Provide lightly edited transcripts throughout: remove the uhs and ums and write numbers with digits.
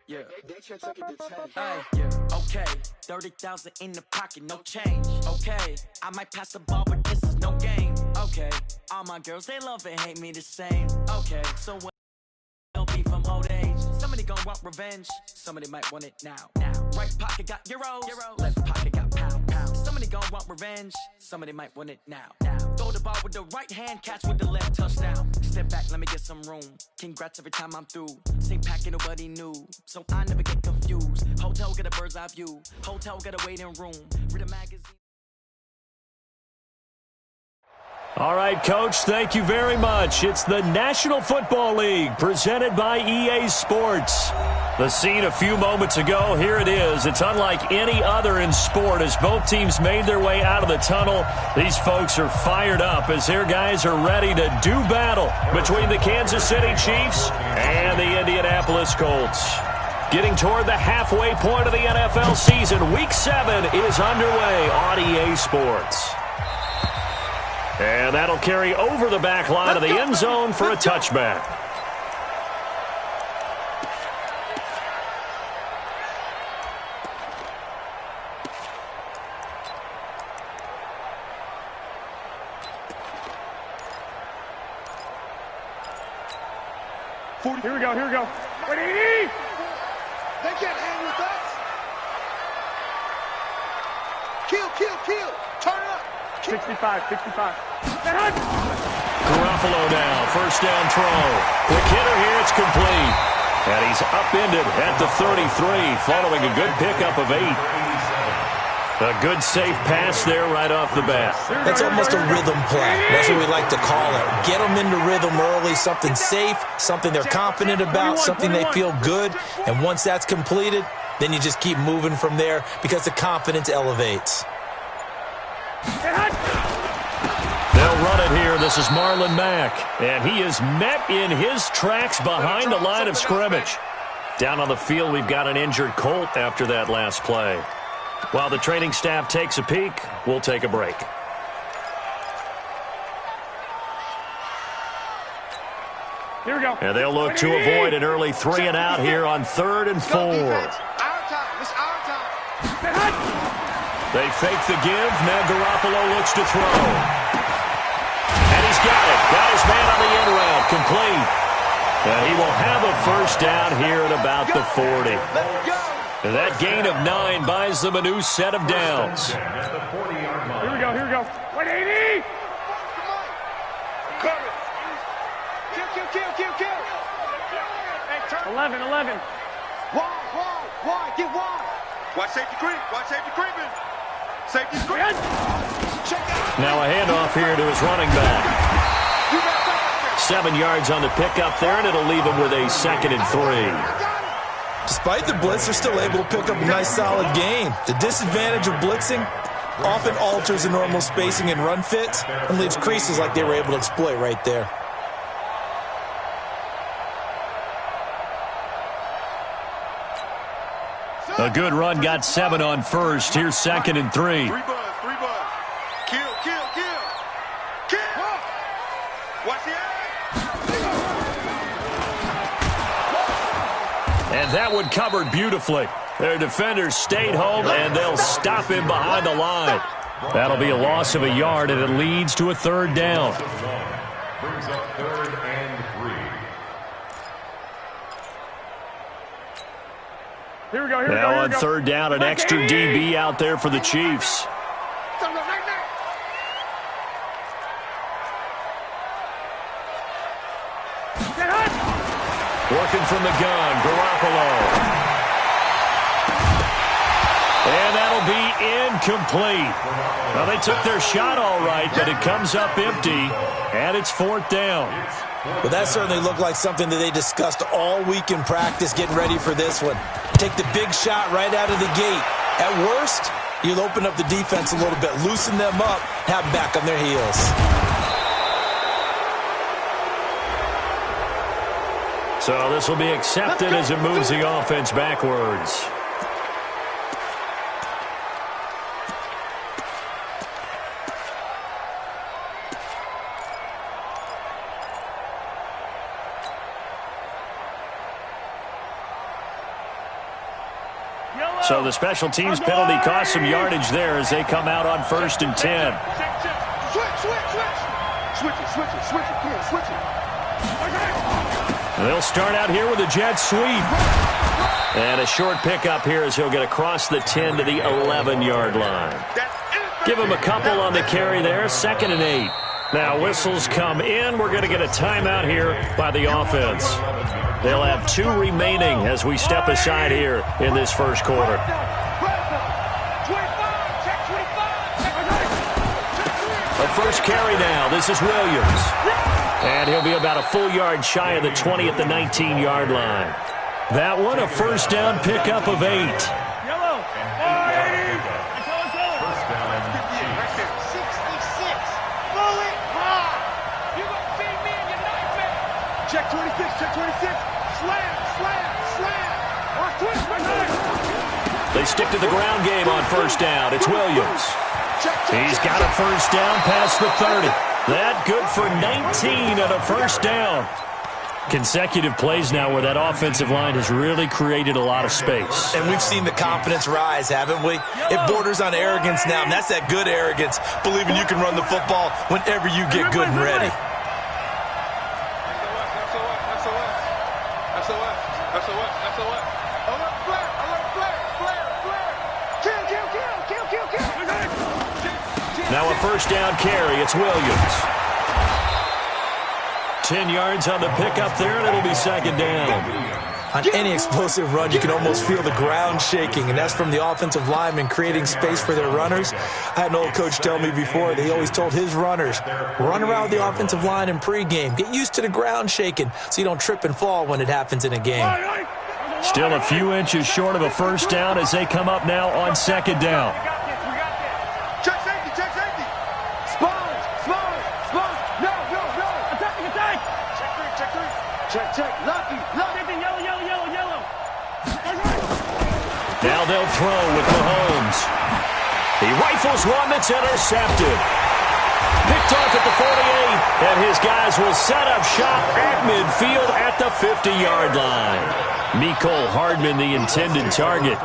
Yeah. Yeah. Okay. 30,000 in the pocket, no change. Okay. I might pass the ball, but this is no game. Okay. All my girls, they love and hate me the same. Okay. So what? They'll be from old age. Somebody gon' want revenge. Somebody might want it now. Right pocket got euros. Left pocket got pound. Somebody gon' want revenge. Somebody might want it now. Throw the ball with the right hand, catch with the left, touchdown. Step back, let me get some room. Congrats every time I'm through. Same packet, nobody knew, so I never get confused. Hotel got a bird's eye view. Hotel got a waiting room. Read a magazine. All right, Coach, thank you very much. It's the National Football League presented by EA Sports. The scene a few moments ago, here it is. It's unlike any other in sport as both teams made their way out of the tunnel. These folks are fired up as their guys are ready to do battle between the Kansas City Chiefs and the Indianapolis Colts. Getting toward the halfway point of the NFL season, Week 7 is underway on EA Sports. And that'll carry over the back line of the end zone for a touchback. Here we go. Ready? They can't hang with us. Kill. Turn it up. 65. Garoppolo now, first down throw. Quick hitter here, it's complete. And he's upended at the 33, following a good pickup of 8. A good safe pass there right off the bat. That's almost a rhythm play. That's what we like to call it. Get them into rhythm early, something safe, something they're confident about, something they feel good. And once that's completed, then you just keep moving from there because the confidence elevates. They'll run it here. This is Marlon Mack. And he is met in his tracks behind the line of scrimmage. Down on the field, we've got an injured Colt after that last play. While the training staff takes a peek, we'll take a break. Here we go. And they'll look to avoid an early 3-and-out here on 3rd and 4. Our time. It's our time. They fake the give. Now Garoppolo looks to throw. And he's got it. Got his man on the end route. Complete. And he will have a first down here at about the 40. And that gain of 9 buys them a new set of downs. Here we go. 180. Cover. Kill. 11. Why? Get wide. Watch safety creeping. Safety's creeping. Now a handoff here to his running back. 7 yards on the pickup there, and it'll leave him with a 2nd and 3. Despite the blitz, they're still able to pick up a nice, solid gain. The disadvantage of blitzing often alters the normal spacing and run fits and leaves creases like they were able to exploit right there. A good run got 7 on first. Here's 2nd and 3. 3 buzz. Kill. Watch the And that one covered beautifully. Their defenders stayed home, and they'll stop him behind the line. That'll be a loss of a yard, and it leads to a 3rd down. Brings up 3rd and 3. Here we go. Now on 3rd down, an extra DB out there for the Chiefs. Working from the gun, Garoppolo. And that'll be incomplete. Now, they took their shot all right, but it comes up empty, and it's 4th down. Well, that certainly looked like something that they discussed all week in practice, getting ready for this one. Take the big shot right out of the gate. At worst, you'll open up the defense a little bit, loosen them up, have them back on their heels. So this will be accepted as it moves the offense backwards. So the special teams penalty cost some yardage there as they come out on 1st and 10. Switch it. Come on, switch it. They'll start out here with a jet sweep. And a short pickup here as he'll get across the 10 to the 11-yard line. Give him a couple on the carry there, 2nd and 8. Now whistles come in. We're going to get a timeout here by the offense. They'll have 2 remaining as we step aside here in this first quarter. A first carry now. This is Williams. And he'll be about a full yard shy of the 20 at the 19-yard line. That one, a first down pickup of 8. Yellow. First down. 66. Pull it hard. You gonna feed me in your nightmare. Check 26. Slam. Twist. They stick to the ground game on first down. It's Williams. He's got a first down past the 30. That good for 19 and a first down. Consecutive plays now where that offensive line has really created a lot of space. And we've seen the confidence rise, haven't we? It borders on arrogance now, and that's that good arrogance, believing you can run the football whenever you get good and ready. Now a first down carry. It's Williams. 10 yards on the pickup there, and it'll be 2nd down. On any explosive run, you can almost feel the ground shaking, and that's from the offensive linemen creating space for their runners. I had an old coach tell me before that he always told his runners, run around the offensive line in pregame. Get used to the ground shaking so you don't trip and fall when it happens in a game. Still a few inches short of a first down as they come up now on 2nd down. Check safety. Spine. No. Attack. Check. Lucky. Yellow. Now they'll throw with Mahomes. He rifles one that's intercepted. Picked off at the 48, and his guys will set up shop at midfield at the 50-yard line. Mecole Hardman, the intended target.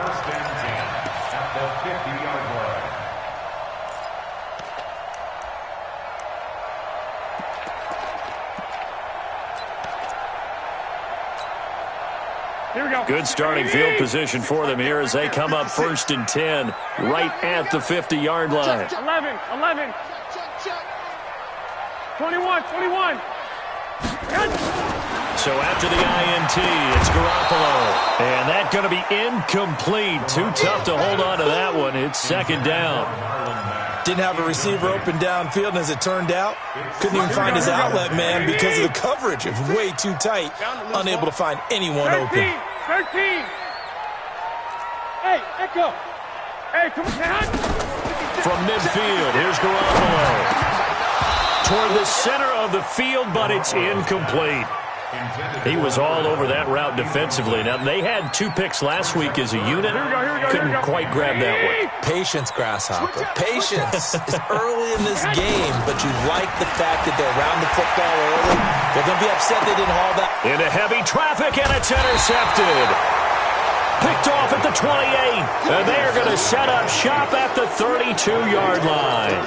Good starting field position for them here as they come up 1st and 10 right at the 50-yard line. 11. 21. So after the INT, it's Garoppolo. And that's going to be incomplete. Too tough to hold on to that one. It's 2nd down. Didn't have a receiver open downfield, and as it turned out, couldn't even find his outlet man because of the coverage. It was way too tight, unable to find anyone open. 13. Hey, Echo. Hey, come on. From midfield, here's Garoppolo. Toward the center of the field, but it's incomplete. He was all over that route defensively. Now, they had 2 picks last week as a unit. Couldn't quite grab that one. Patience, Grasshopper. Patience. It's early in this game, but you like the fact that they're around the football early. They're going to be upset they didn't haul that. Into heavy traffic, and it's intercepted. Picked off at the 28, and they are going to set up shop at the 32-yard line.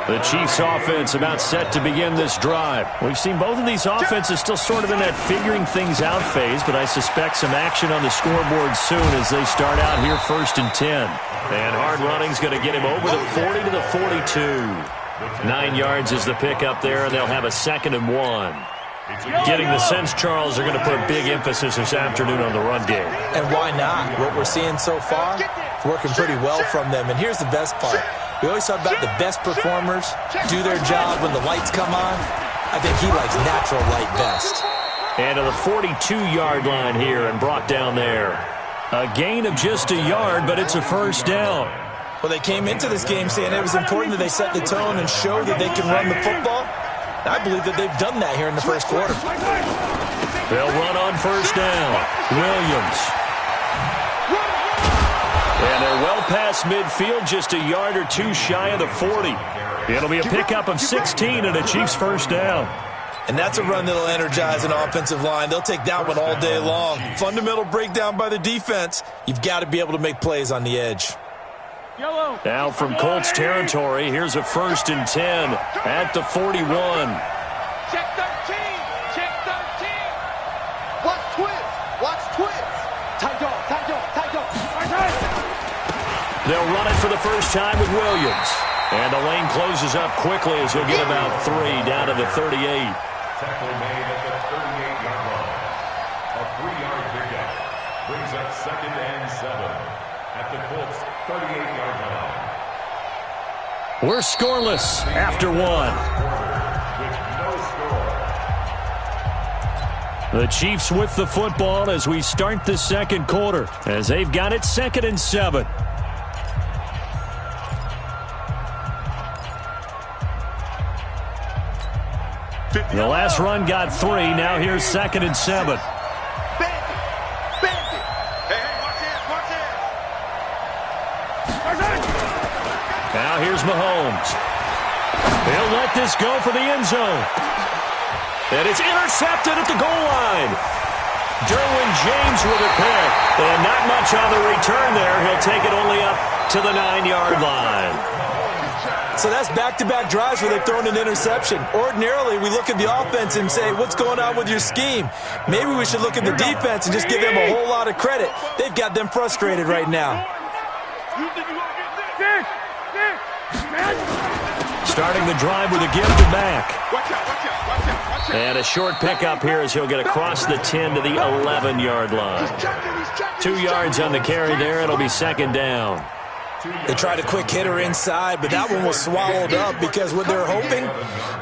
The Chiefs offense about set to begin this drive. We've seen both of these offenses still sort of in that figuring things out phase, but I suspect some action on the scoreboard soon as they start out here 1st and 10. And hard running's going to get him over the 40 to the 42. 9 yards is the pickup there, and they'll have a 2nd and 1. Getting the sense, Charles, are going to put a big emphasis this afternoon on the run game. And why not? What we're seeing so far, it's working pretty well from them. And here's the best part. We always talk about the best performers do their job when the lights come on. I think he likes natural light best. And to the 42-yard line here and brought down there. A gain of just a yard, but it's a first down. Well, they came into this game saying it was important that they set the tone and show that they can run the football. I believe that they've done that here in the first quarter. They'll run on first down. Williams. And they're well past midfield, just a yard or 2 shy of the 40. It'll be a pickup of 16 and a Chiefs first down. And that's a run that'll energize an offensive line. They'll take that one all day long. Fundamental breakdown by the defense. You've got to be able to make plays on the edge. Now from Colts territory, here's a 1st and 10 at the 41. Check 13. Check 13. Watch twist. Watch twist. Tight dog. Tight dog. Tight dog. They'll run it for the first time with Williams. And the lane closes up quickly as he'll get about 3 down to the 38. Tackle made at the 38-yard line. A 3-yard pickup brings up 2nd and 7 at the Colts 38-yard line. We're scoreless after 1. With no score. The Chiefs with the football as we start the second quarter, as they've got it 2nd and 7. The last run got 3. Now here's 2nd and 7. Now here's Mahomes. He'll let this go for the end zone. And it's intercepted at the goal line. Derwin James with a pick. And not much on the return there. He'll take it only up to the 9-yard line. So that's back-to-back drives where they've thrown an interception. Ordinarily, we look at the offense and say, what's going on with your scheme? Maybe we should look at the defense and just give them a whole lot of credit. They've got them frustrated right now. Starting the drive with a give to Mack. And a short pickup here as he'll get across the 10 to the 11-yard line. 2 yards on the carry there. It'll be 2nd down. They tried a quick hitter inside, but that one was swallowed up because what they're hoping,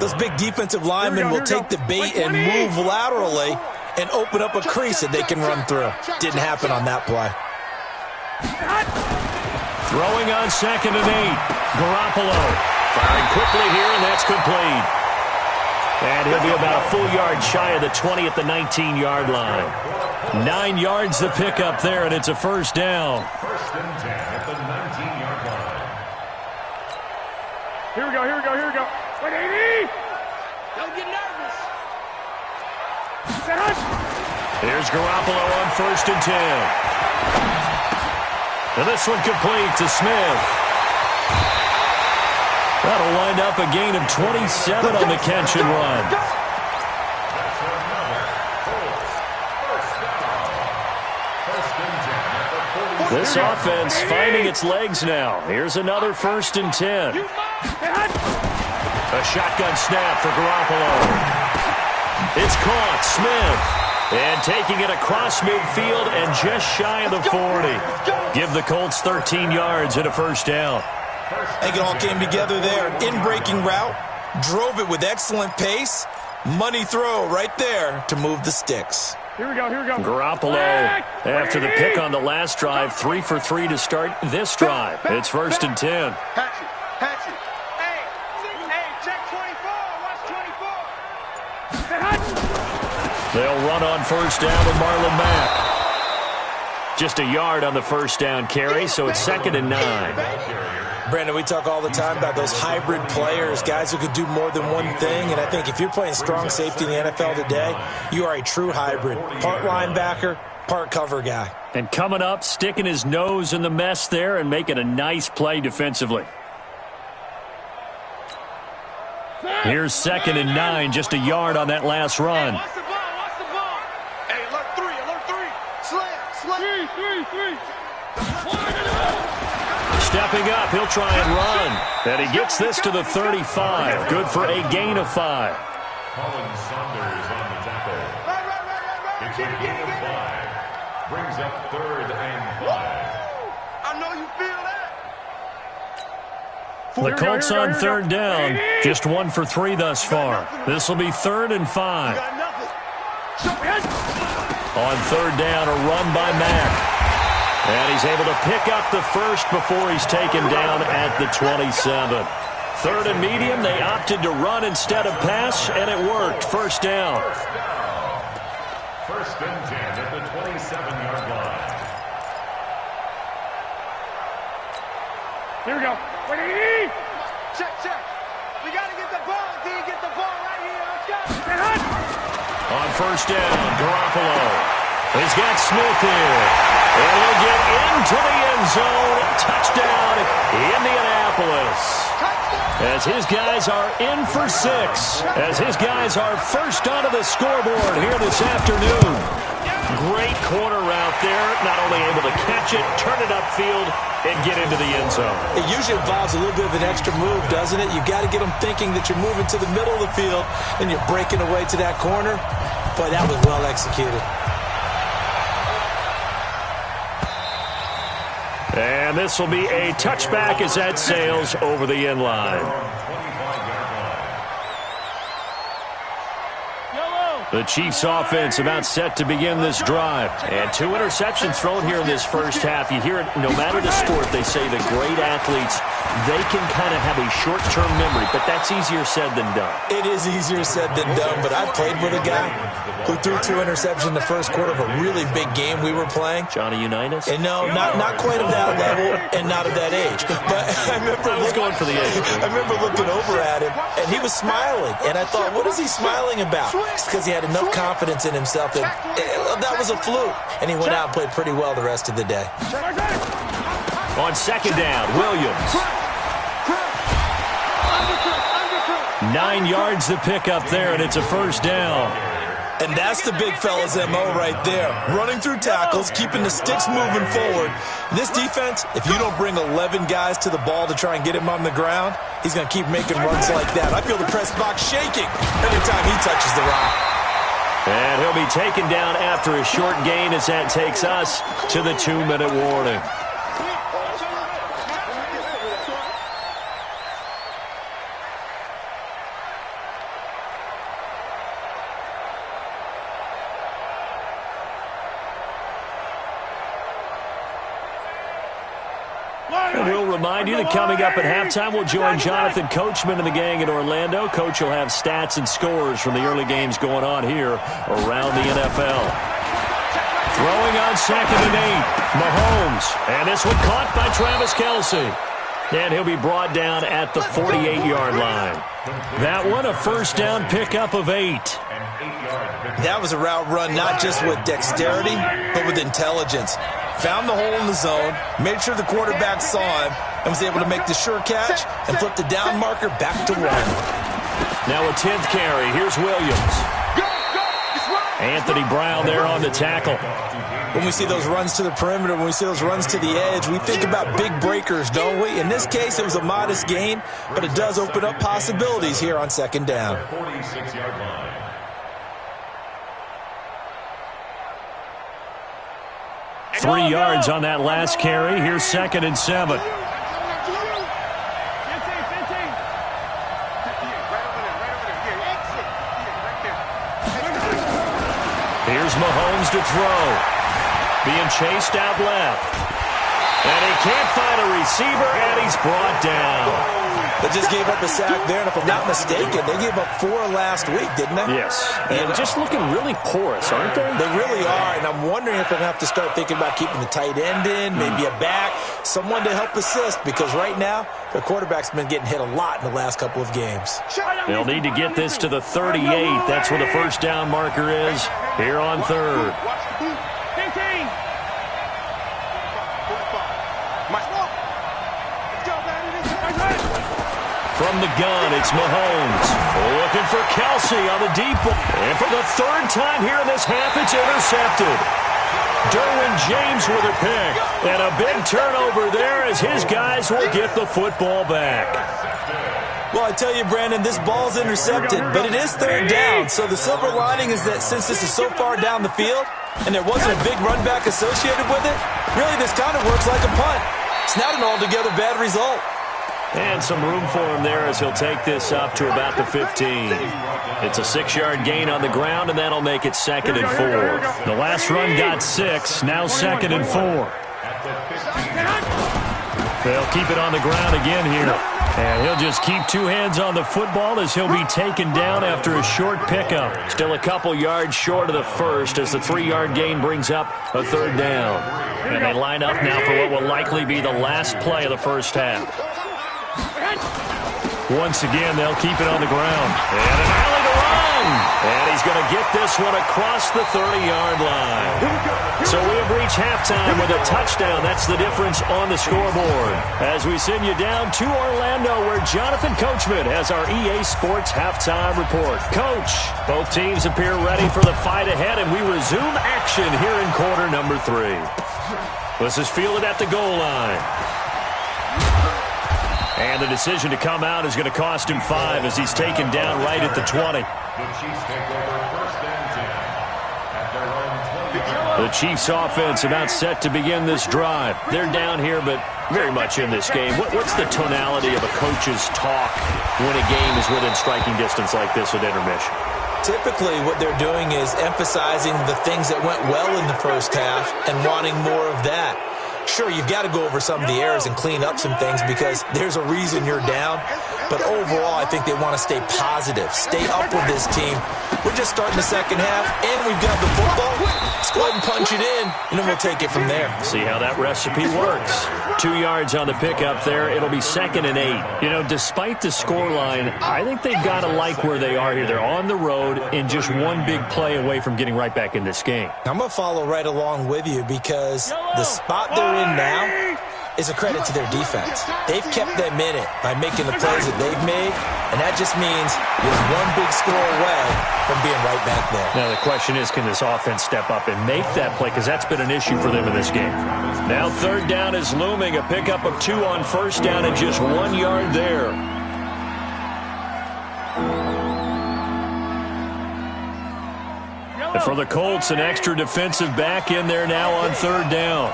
those big defensive linemen will take the bait and move laterally and open up a crease that they can run through. Didn't happen on that play. Throwing on 2nd and 8. Garoppolo firing quickly here, and that's complete. And he'll be about a full yard shy of the 20 at the 19-yard line. 9 yards the pickup there, and it's a 1st down. 1st and 10 at the 19-yard line. Here we go. Wait, AD! Don't get nervous. Here's Garoppolo on 1st and 10. And this one complete to Smith. That'll wind up a gain of 27 on the catch and run. This offense finding its legs now. Here's another 1st and 10. A shotgun snap for Garoppolo. It's caught. Smith. And taking it across midfield and just shy of the 40. Give the Colts 13 yards and a 1st down. I think it all came together there. In-breaking route. Drove it with excellent pace. Money throw right there to move the sticks. Here we go. Garoppolo, after the pick on the last drive, 3 for 3 to start this drive. It's 1st and 10. Hatchet. Hey, check 24. Watch 24. They'll run on 1st down with Marlon Mack. Just a yard on the 1st down carry, so it's 2nd and 9. Brandon, we talk all the time about those hybrid players, guys who could do more than one thing, and I think if you're playing strong safety in the NFL today, you are a true hybrid. Part linebacker, part cover guy. And coming up, sticking his nose in the mess there and making a nice play defensively. Here's 2nd and 9, just a yard on that last run. Watch the ball. Hey, alert 3. Slam. 3. Stepping up, he'll try and run. And he gets this to the 35. Good for a gain of 5. Colin Saunders on the tackle. It's a gain of 5. Brings up 3rd and 5. I know you feel that. The Colts on 3rd down. Just 1 for 3 thus far. This will be 3rd and 5. On 3rd down, a run by Mack. And he's able to pick up the 1st before he's taken down at the 27. 3rd and medium, they opted to run instead of pass, and it worked. 1st down. 1st and 10 at the 27-yard line. Here we go. Wait, AD! Check. We got to get the ball. Get the ball right here. Let's go. first down. Garoppolo. He's got Smith here. And he'll get into the end zone. Touchdown, Indianapolis. As his guys are in for 6. As his guys are first onto the scoreboard here this afternoon. Great corner route there. Not only able to catch it, turn it upfield, and get into the end zone. It usually involves a little bit of an extra move, doesn't it? You've got to get them thinking that you're moving to the middle of the field and you're breaking away to that corner. Boy, that was well executed. And this will be a touchback as that sails over the end line. The Chiefs offense about set to begin this drive. And 2 interceptions thrown here in this first half. You hear it, no matter the sport, they say the great athletes, they can kind of have a short-term memory, but that's easier said than done. It is easier said than done, but I played with a guy who threw 2 interceptions in the first quarter of a really big game we were playing. Johnny Unitas? And no, not quite of that level and not of that age. But I remember going for the age. I remember looking over at him, and he was smiling. And I thought, what is he smiling about? It's because he had enough confidence in himself that that was a fluke. And he went out and played pretty well the rest of the day. On second down, Williams. 9 yards to pick up there, and it's a first down. And that's the big fella's MO right there. Running through tackles, keeping the sticks moving forward. This defense, if you don't bring 11 guys to the ball to try and get him on the ground, he's going to keep making runs like that. I feel the press box shaking every time he touches the rock. And he'll be taken down after a short gain as that takes us to the 2-minute warning. And we'll remind you that coming up at halftime, we'll join Jonathan Coachman and the gang in Orlando. Coach will have stats and scores from the early games going on here around the NFL. Throwing on 2nd and 8, Mahomes. And this one caught by Travis Kelce. And he'll be brought down at the 48-yard line. That one, a first down pickup of 8. That was a route run not just with dexterity, but with intelligence. Found the hole in the zone, made sure the quarterback saw him, and was able to make the sure catch and flip the down marker back to 1. Now a 10th carry. Here's Williams. Anthony Brown there on the tackle. When we see those runs to the perimeter, when we see those runs to the edge, we think about big breakers, don't we? In this case, it was a modest gain, but it does open up possibilities here on 2nd down. 46-yard line. 3 yards on that last carry. Here's 2nd and 7. Here's Mahomes to throw. Being chased out left. And he can't find a receiver, and he's brought down. They just gave up a sack there, and if I'm not mistaken, they gave up 4 last week, didn't they? Yes. And just looking really porous, aren't they? They really are, and I'm wondering if I'm going to have to start thinking about keeping the tight end in, maybe a back, someone to help assist, because right now, the quarterback's been getting hit a lot in the last couple of games. They'll need to get this to the 38. That's where the first down marker is here on 3rd. From the gun, it's Mahomes. Looking for Kelce on the deep ball. And for the 3rd time here in this half, it's intercepted. Derwin James with a pick. And a big turnover there as his guys will get the football back. Well, I tell you, Brandon, this ball's intercepted, but it is 3rd down. So the silver lining is that since this is so far down the field and there wasn't a big run back associated with it, really this kind of works like a punt. It's not an altogether bad result. And some room for him there as he'll take this up to about the 15. It's a 6-yard gain on the ground, and that'll make it 2nd and 4. The last run got 6, now 2nd and 4. They'll keep it on the ground again here. And he'll just keep 2 hands on the football as he'll be taken down after a short pickup. Still a couple yards short of the first as the 3-yard gain brings up a 3rd down. And they line up now for what will likely be the last play of the first half. Once again, they'll keep it on the ground. And an alley to run. And he's going to get this one across the 30-yard line. So we have reached halftime with a touchdown. That's the difference on the scoreboard. As we send you down to Orlando, where Jonathan Coachman has our EA Sports halftime report. Coach, both teams appear ready for the fight ahead, and we resume action here in quarter number 3. This is fielded at the goal line. And the decision to come out is going to cost him 5 as he's taken down right at the 20. The Chiefs take over first and 10 at their own 20. The Chiefs offense about set to begin this drive. They're down here, but very much in this game. What's the tonality of a coach's talk when a game is within striking distance like this at intermission? Typically, what they're doing is emphasizing the things that went well in the first half and wanting more of that. Sure, you've got to go over some of the errors and clean up some things because there's a reason you're down. But overall, I think they want to stay positive, stay up with this team. We're just starting the second half, and we've got the football. Let's go ahead and punch it in, and then we'll take it from there. See how that recipe works. 2 yards on the pickup there. It'll be 2nd and 8. You know, despite the scoreline, I think they've got to like where they are here. They're on the road and just one big play away from getting right back in this game. I'm going to follow right along with you because the spot they're in now is a credit to their defense. They've kept them in it by making the plays that they've made, and that just means you're one big score away from being right back there. Now the question is, can this offense step up and make that play? Because that's been an issue for them in this game. Now 3rd down is looming. A pickup of 2 on 1st down and just 1 yard there. And for the Colts, an extra defensive back in there now on 3rd down.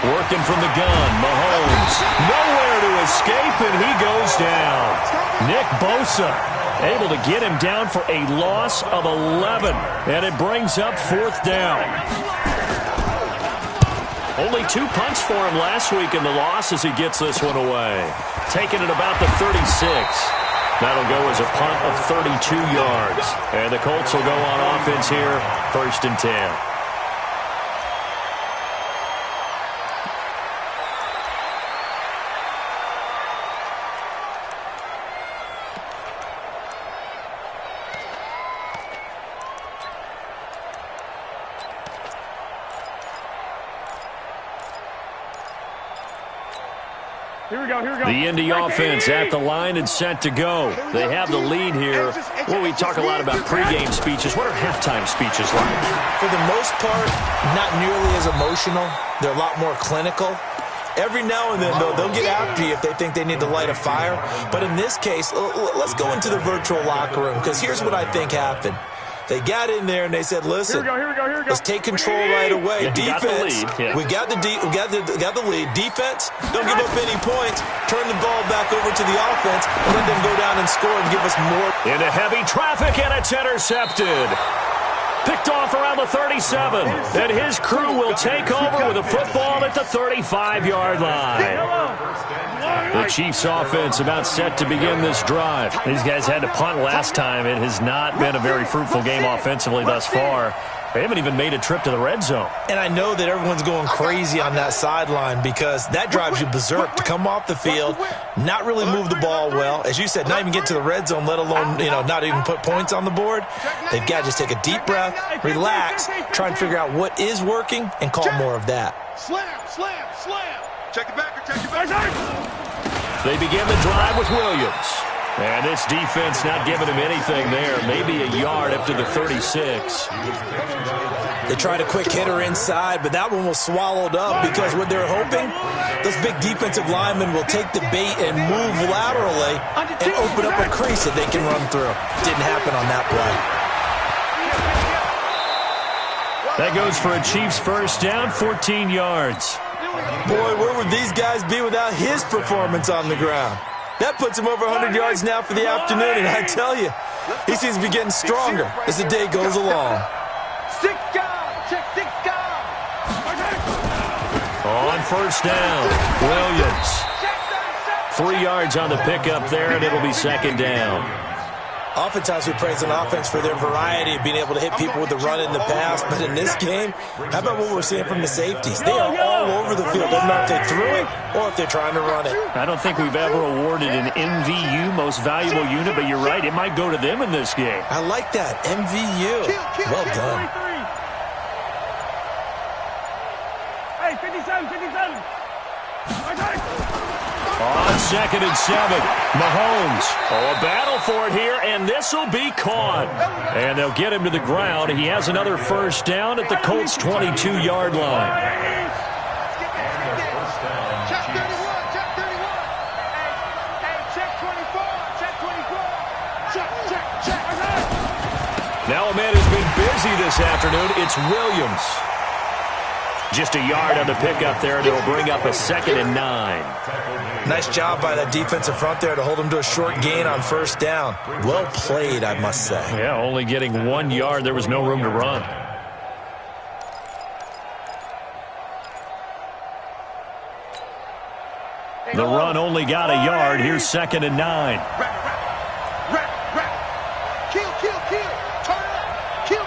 Working from the gun, Mahomes. Nowhere to escape, and he goes down. Nick Bosa able to get him down for a loss of 11, and it brings up 4th down. Only 2 punts for him last week in the loss as he gets this one away. Taking it about the 36. That'll go as a punt of 32 yards. And the Colts will go on offense here, 1st and 10. The Indy offense at the line and set to go. They have the lead here. Well, we talk a lot about pregame speeches. What are halftime speeches like? For the most part, not nearly as emotional. They're a lot more clinical. Every now and then, though, they'll get after you if they think they need to light a fire. But in this case, let's go into the virtual locker room because here's what I think happened. They got in there and they said, "Listen, here we go. let's take control right away. Yeah, Defense, we got the lead. Defense, don't give up any points. Turn the ball back over to the offense and let them go down and score and give us more." Into heavy traffic, and it's intercepted. Picked off around the 37. And his crew will take over with a football at the 35-yard line. The Chiefs offense about set to begin this drive. These guys had to punt last time. It has not been a very fruitful game offensively thus far. They haven't even made a trip to the red zone. And I know that everyone's going crazy on that sideline because that drives you berserk to come off the field, not really move the ball well. As you said, not even get to the red zone, let alone, not even put points on the board. They've got to just take a deep breath, relax, try and figure out what is working, and call more of that. Slam. Check it back. They begin the drive with Williams. And this defense not giving him anything there. Maybe a yard up to the 36. They tried a quick hitter inside, but that one was swallowed up because what they're hoping, those big defensive linemen will take the bait and move laterally and open up a crease that they can run through. Didn't happen on that play. That goes for a Chiefs first down, 14 yards. Boy, where would these guys be without his performance on the ground? That puts him over 100 yards now for the afternoon, and I tell you, he seems to be getting stronger as the day goes along. On first down, Williams. 3 yards on the pickup there, and it'll be 2nd down. Oftentimes we praise an offense for their variety of being able to hit people with the run in the pass, but in this game, how about what we're seeing from the safeties? They are all over the field. Doesn't matter if they threw it or if they're trying to run it. I don't think we've ever awarded an MVU, most valuable unit, but you're right, it might go to them in this game. I like that, MVU. Well done. Hey, 57, 57. On 2nd and 7, Mahomes. Oh, a battle for it here, and this will be caught. And they'll get him to the ground. He has another first down at the Colts' 22-yard line. Check 31, check 31. Hey, check 24, check 24. Check. Now a man has been busy this afternoon. It's Williams. Just a yard on the pickup there, and it'll bring up a 2nd and 9. Nice job by that defensive front there to hold him to a short gain on first down. Well played, I must say. Yeah, only getting 1 yard. There was no room to run. The run only got a yard. Here's 2nd and 9. Rap. Kill. Turn up. Kill.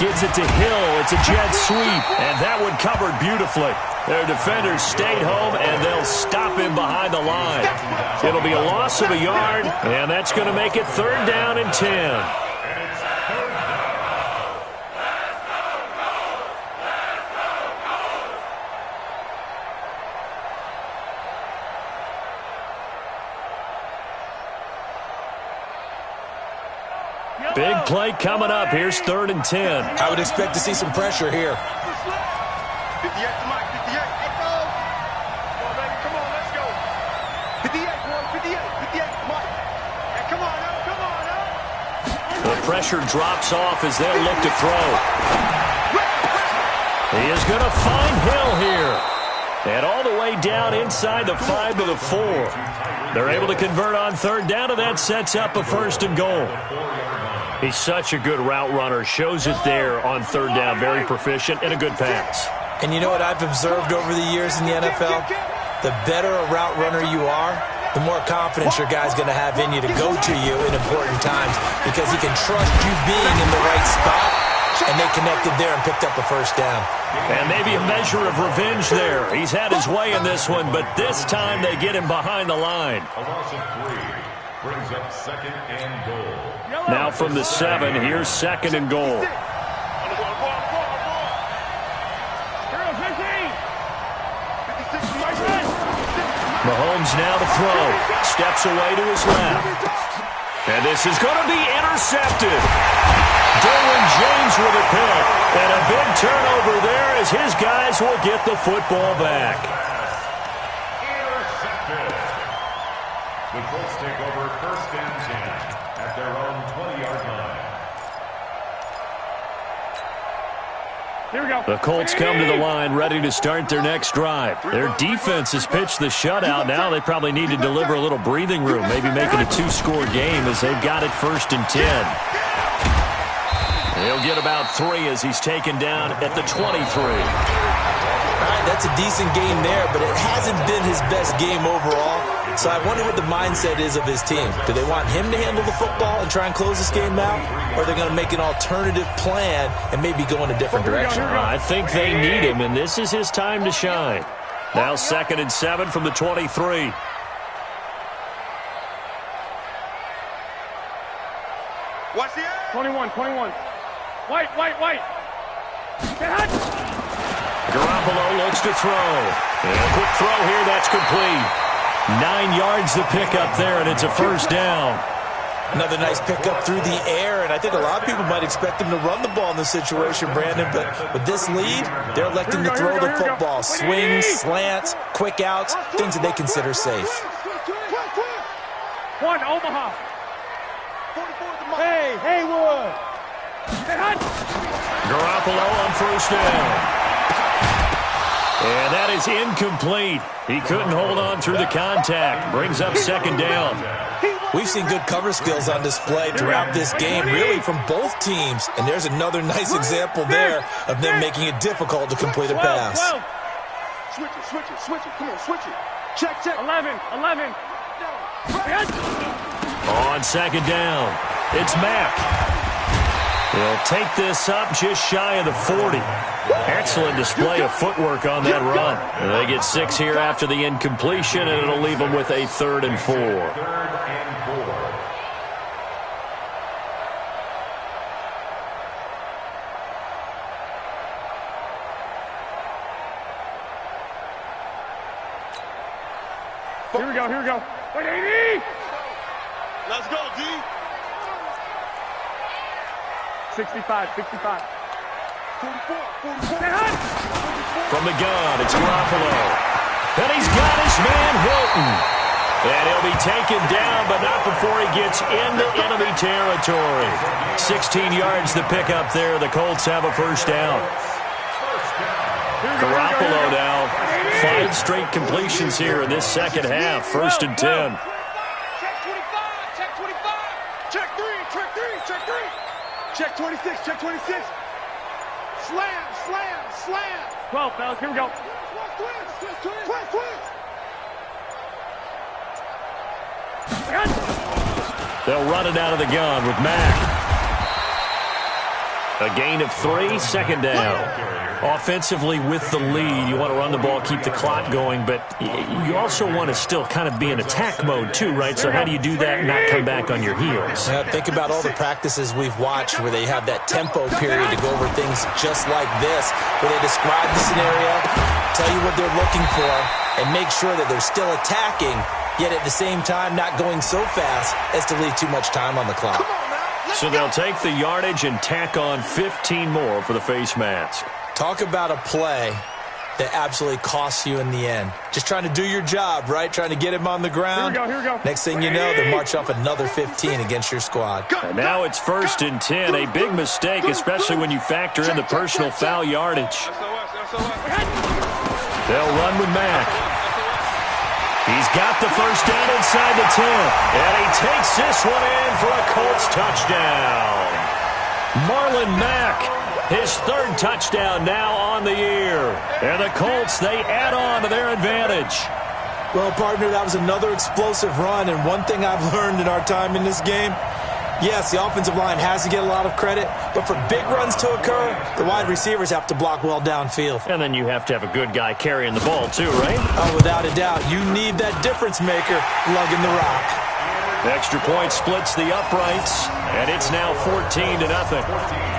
Gets it to Hill. It's a jet sweep, and that one covered beautifully. Their defenders stayed home, and they'll stop him behind the line. It'll be a loss of a yard, and that's going to make it 3rd down and 10. Big play coming up. Here's 3rd and 10. I would expect to see some pressure here. 58 to Mike, 58. Echo. Come on, baby, come on, let's go. 58, boy, 58 to Mike. Hey, come on now. The pressure drops off as they'll look to throw. He is going to find Hill here. And all the way down inside the 5 to the 4. They're able to convert on 3rd down, and that sets up a 1st and goal. He's such a good route runner. Shows it there on 3rd down. Very proficient and a good pass. And you know what I've observed over the years in the NFL? The better a route runner you are, the more confidence your guy's going to have in you to go to you in important times because he can trust you being in the right spot, and they connected there and picked up a 1st down. And maybe a measure of revenge there. He's had his way in this one, but this time they get him behind the line. A loss of 3 brings up 2nd and goal. Now from the 7, here's 2nd and goal. Mahomes now to throw. Steps away to his left. And this is going to be intercepted. Derwin James with a pick. And a big turnover there as his guys will get the football back. Intercepted. The Colts take over 1st and 10 at their own 20-yard line. Here we go. The Colts come to the line ready to start their next drive. Their defense has pitched the shutout. Now they probably need to deliver a little breathing room, maybe make it a 2-score game as they've got it 1st and 10. He'll get about 3 as he's taken down at the 23. All right, that's a decent game there, but it hasn't been his best game overall. So I wonder what the mindset is of his team. Do they want him to handle the football and try and close this game out? Or are they going to make an alternative plan and maybe go in a different direction? I think they need him, and this is his time to shine. Now 2nd and 7 from the 23. What's the 21. White. Garoppolo looks to throw. And a quick throw here, that's complete. 9 yards to pick up there, and it's a 1st down. Another nice pickup through the air, and I think a lot of people might expect him to run the ball in this situation, Brandon, but with this lead, they're electing to throw the football. Swings, slants, quick outs, things that they consider safe. 1, Omaha. Hey, Haywood. Garoppolo on 1st down. And that is incomplete. He couldn't hold on through the contact. Brings up 2nd down. We've seen good cover skills on display throughout this game, really from both teams. And there's another nice example there of them making it difficult to complete a pass. Switch it. Come on, switch it. Check. 11. On second down, it's Mack. He'll take this up just shy of the 40. Excellent display of footwork on that run. And they get 6 here after the incompletion, and it'll leave them with a 3rd and 4. Here we go, here we go. Wait, AD! Let's go, D. 65, 65. 44, 44. From the gun, it's Garoppolo. And he's got his man Hilton. And he'll be taken down, but not before he gets into enemy territory. 16 yards to pick up there. The Colts have a first down. Garoppolo now, 5 straight completions here in this second half. 1st and 10. Check 25, check 25. Check 3, check 3, check 3. Check 26, check 26. Slam, slam, slam. 12, fellas, here we go. They'll run it out of the gun with Mack. A gain of 3, second down. Offensively with the lead, you want to run the ball, keep the clock going, but you also want to still kind of be in attack mode too, right? So how do you do that and not come back on your heels? Yeah, think about all the practices we've watched where they have that tempo period to go over things just like this, where they describe the scenario, tell you what they're looking for, and make sure that they're still attacking, yet at the same time not going so fast as to leave too much time on the clock. So they'll take the yardage and tack on 15 more for the face mask. Talk about a play that absolutely costs you in the end. Just trying to do your job, right? Trying to get him on the ground. Here we go. Next thing you know, they march off another 15 against your squad. And now it's 1st and 10. A big mistake, especially when you factor in the personal foul yardage. They'll run with Mack. He's got the first down inside the 10. And he takes this one in for a Colts touchdown. Marlon Mack, his 3rd touchdown now on the year. And the Colts, they add on to their advantage. Well, partner, that was another explosive run. And one thing I've learned in our time in this game, yes, the offensive line has to get a lot of credit, but for big runs to occur, the wide receivers have to block well downfield. And then you have to have a good guy carrying the ball too, right? Oh, without a doubt. You need that difference maker lugging the rock. Extra point splits the uprights, and it's now 14-0.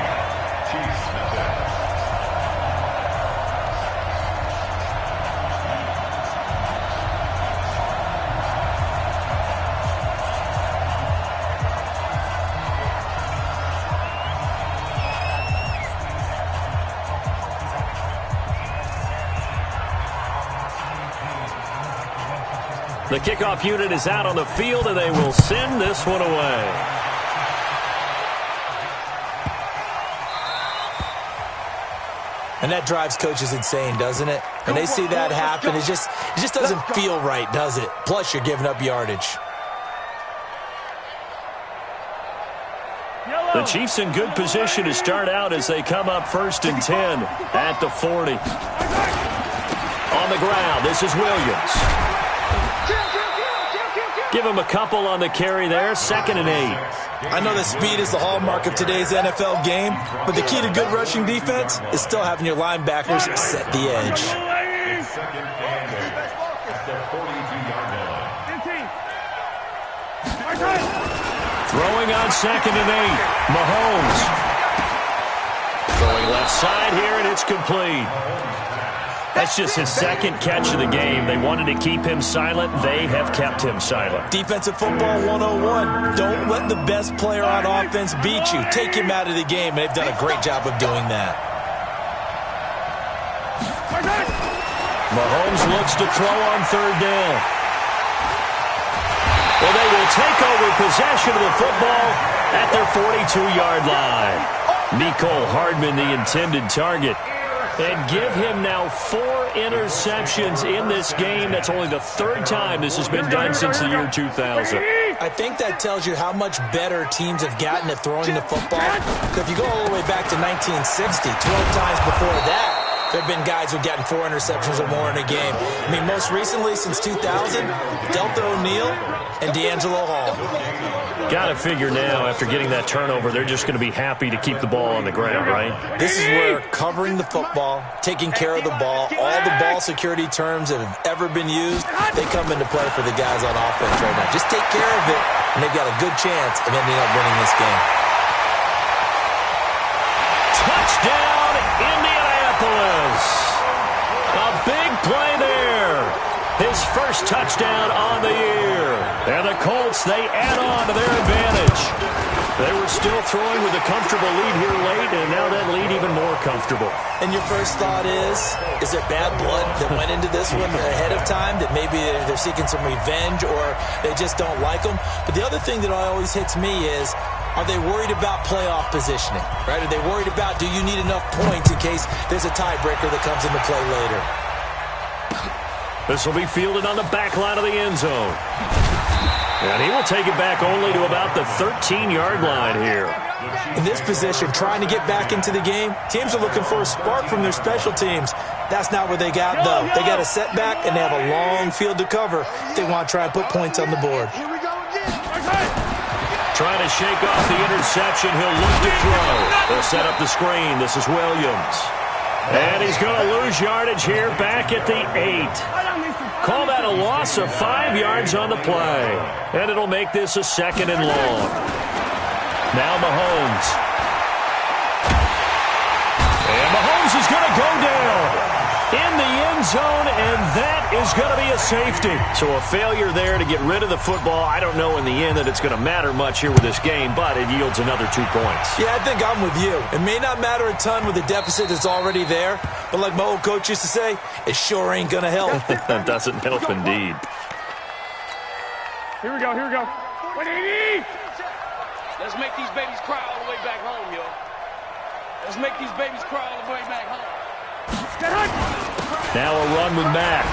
The kickoff unit is out on the field, and they will send this one away. And that drives coaches insane, doesn't it? When they see that happen, it just doesn't feel right, does it? Plus, you're giving up yardage. The Chiefs in good position to start out as they come up 1st and 10 at the 40. On the ground, this is Williams. Give him a couple on the carry there, 2nd and 8. I know that speed is the hallmark of today's NFL game, but the key to good rushing defense is still having your linebackers set the edge. Throwing on 2nd and 8, Mahomes. Throwing left side here, and it's complete. That's just his 2nd catch of the game. They wanted to keep him silent. They have kept him silent. Defensive football 101. Don't let the best player on offense beat you. Take him out of the game, and they've done a great job of doing that. Mahomes looks to throw on 3rd down. Well, they will take over possession of the football at their 42-yard line. Mecole Hardman, the intended target. And give him now 4 interceptions in this game. That's only the 3rd time this has been done since the year 2000. I think that tells you how much better teams have gotten at throwing the football. If you go all the way back to 1960, 12 times before that, There have been guys who've gotten 4 interceptions or more in a game. I mean, most recently, since 2000, Delta O'Neal and D'Angelo Hall. Got to figure now, after getting that turnover, they're just going to be happy to keep the ball on the ground, right? This is where covering the football, taking care of the ball, all the ball security terms that have ever been used, they come into play for the guys on offense right now. Just take care of it, and they've got a good chance of ending up winning this game. Touchdown, Indianapolis! A big play there. His first touchdown on the year. And the Colts, they add on to their advantage. They were still throwing with a comfortable lead here late, and now that lead even more comfortable. And your first thought is there bad blood that went into this one ahead of time, that maybe they're seeking some revenge or they just don't like them? But the other thing that always hits me is, are they worried about playoff positioning, right? Are they worried about, do you need enough points in case there's a tiebreaker that comes into play later? This will be fielded on the back line of the end zone. And he will take it back only to about the 13-yard line here. In this position, trying to get back into the game, teams are looking for a spark from their special teams. That's not what they got, though. They got a setback, and they have a long field to cover if they want to try and put points on the board. Trying to shake off the interception. He'll look to throw. They'll set up the screen. This is Williams. And he's going to lose yardage here back at the 8. Call that a loss of 5 yards on the play. And it'll make this a 2nd and long. Now Mahomes. And Mahomes is going to go down in the end zone, and that is going to be a safety. So a failure there to get rid of the football. I don't know in the end that it's going to matter much here with this game, but it yields another 2 points. Yeah, I think I'm with you. It may not matter a ton with the deficit that's already there, but like my old coach used to say, it sure ain't going to help. That doesn't help indeed. Here we go, here we go. Let's make these babies cry all the way back home, yo. Let's make these babies cry all the way back home. Now a run with Mack.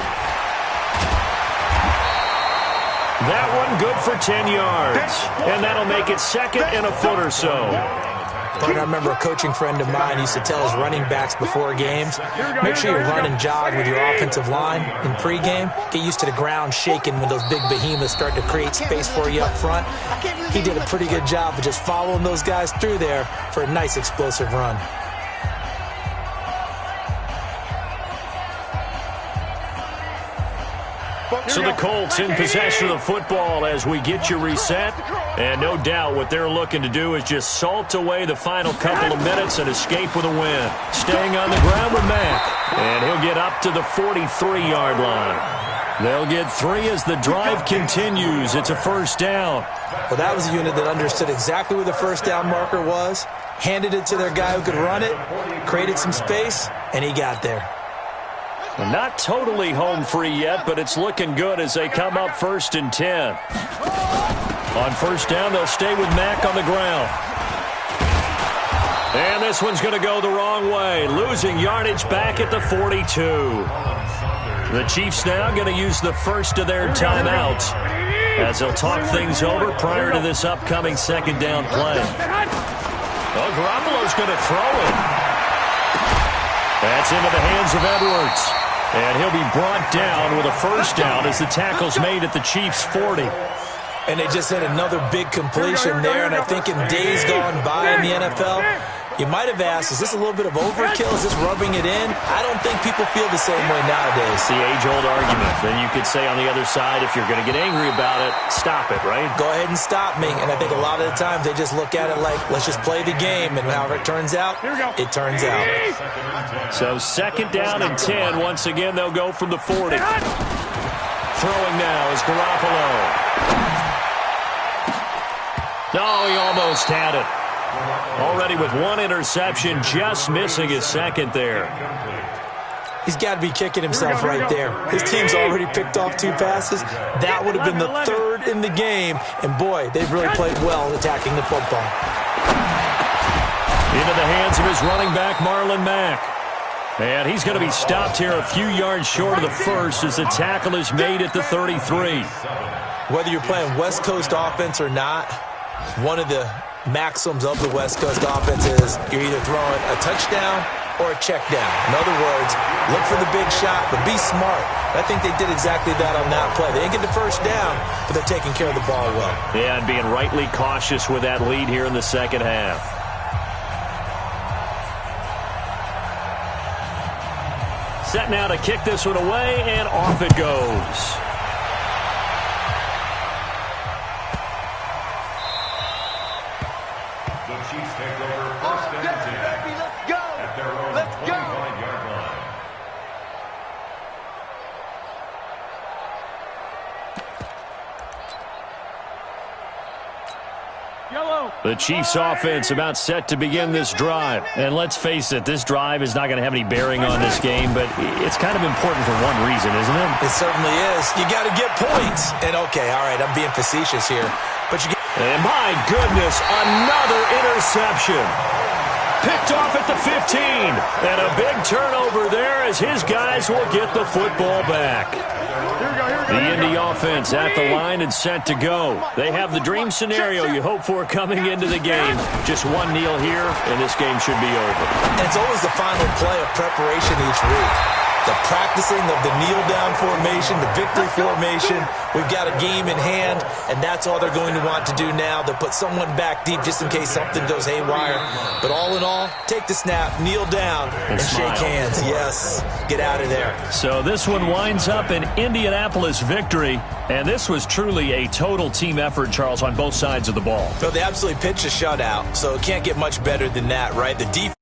That one good for 10 yards. And that'll make it 2nd and a foot or so. I remember a coaching friend of mine used to tell his running backs before games, make sure you run and jog with your offensive line in pregame. Get used to the ground shaking when those big behemoths start to create space for you up front. He did a pretty good job of just following those guys through there for a nice explosive run. So the Colts in possession of the football as we get you reset. And no doubt what they're looking to do is just salt away the final couple of minutes and escape with a win. Staying on the ground with Mack. And he'll get up to the 43-yard line. They'll get 3 as the drive continues. It's a first down. Well, that was a unit that understood exactly where the first down marker was, handed it to their guy who could run it, created some space, and he got there. Not totally home free yet, but it's looking good as they come up 1st and 10. On first down, they'll stay with Mack on the ground. And this one's going to go the wrong way, losing yardage back at the 42. The Chiefs now going to use the first of their timeouts as they'll talk things over prior to this upcoming 2nd down play. Well, Garoppolo's going to throw it. That's into the hands of Edwards. And he'll be brought down with a first down as the tackle's made at the Chiefs' 40. And they just had another big completion there, and I think in days gone by in the NFL, you might have asked, is this a little bit of overkill? Is this rubbing it in? I don't think people feel the same way nowadays. The age-old argument. Then you could say on the other side, if you're going to get angry about it, stop it, right? Go ahead and stop me. And I think a lot of the times they just look at it like, let's just play the game, and however it turns out, it turns out. So 2nd down and 10. Once again, they'll go from the 40. Throwing now is Garoppolo. No, he almost had it. Already with 1 interception, just missing his 2nd there. He's got to be kicking himself right there. His team's already picked off 2 passes. That would have been the 3rd in the game. And, boy, they've really played well attacking the football. Into the hands of his running back, Marlon Mack. And he's going to be stopped here a few yards short of the first as the tackle is made at the 33. Whether you're playing West Coast offense or not, one of the maxims of the West Coast offense is you're either throwing a touchdown or a check down. In other words, look for the big shot, but be smart. I think they did exactly that on that play. They didn't get the first down, but they're taking care of the ball well. Yeah, and being rightly cautious with that lead here in the second half. Set now to kick this one away, and off it goes. The Chiefs take over first and 10 Let's go. at their own 25-yard line. The Chiefs offense about set to begin this drive. And let's face it, this drive is not going to have any bearing on this game, but it's kind of important for one reason, isn't it? It certainly is. You got to get points. And okay, all right, I'm being facetious here, but you get... And my goodness, another interception. Picked off at the 15. And a big turnover there as his guys will get the football back. The Indy offense at the line and set to go. They have the dream scenario you hope for coming into the game. Just one kneel here, and this game should be over. And it's always the final play of preparation each week. The practicing of the kneel-down formation, the victory formation. We've got a game in hand, and that's all they're going to want to do now. They'll put someone back deep just in case something goes haywire. But all in all, take the snap, kneel down, and shake hands. Yes, get out of there. So this one winds up an Indianapolis victory, and this was truly a total team effort, Charles, on both sides of the ball. So they absolutely pitched a shutout, so it can't get much better than that, right? The defense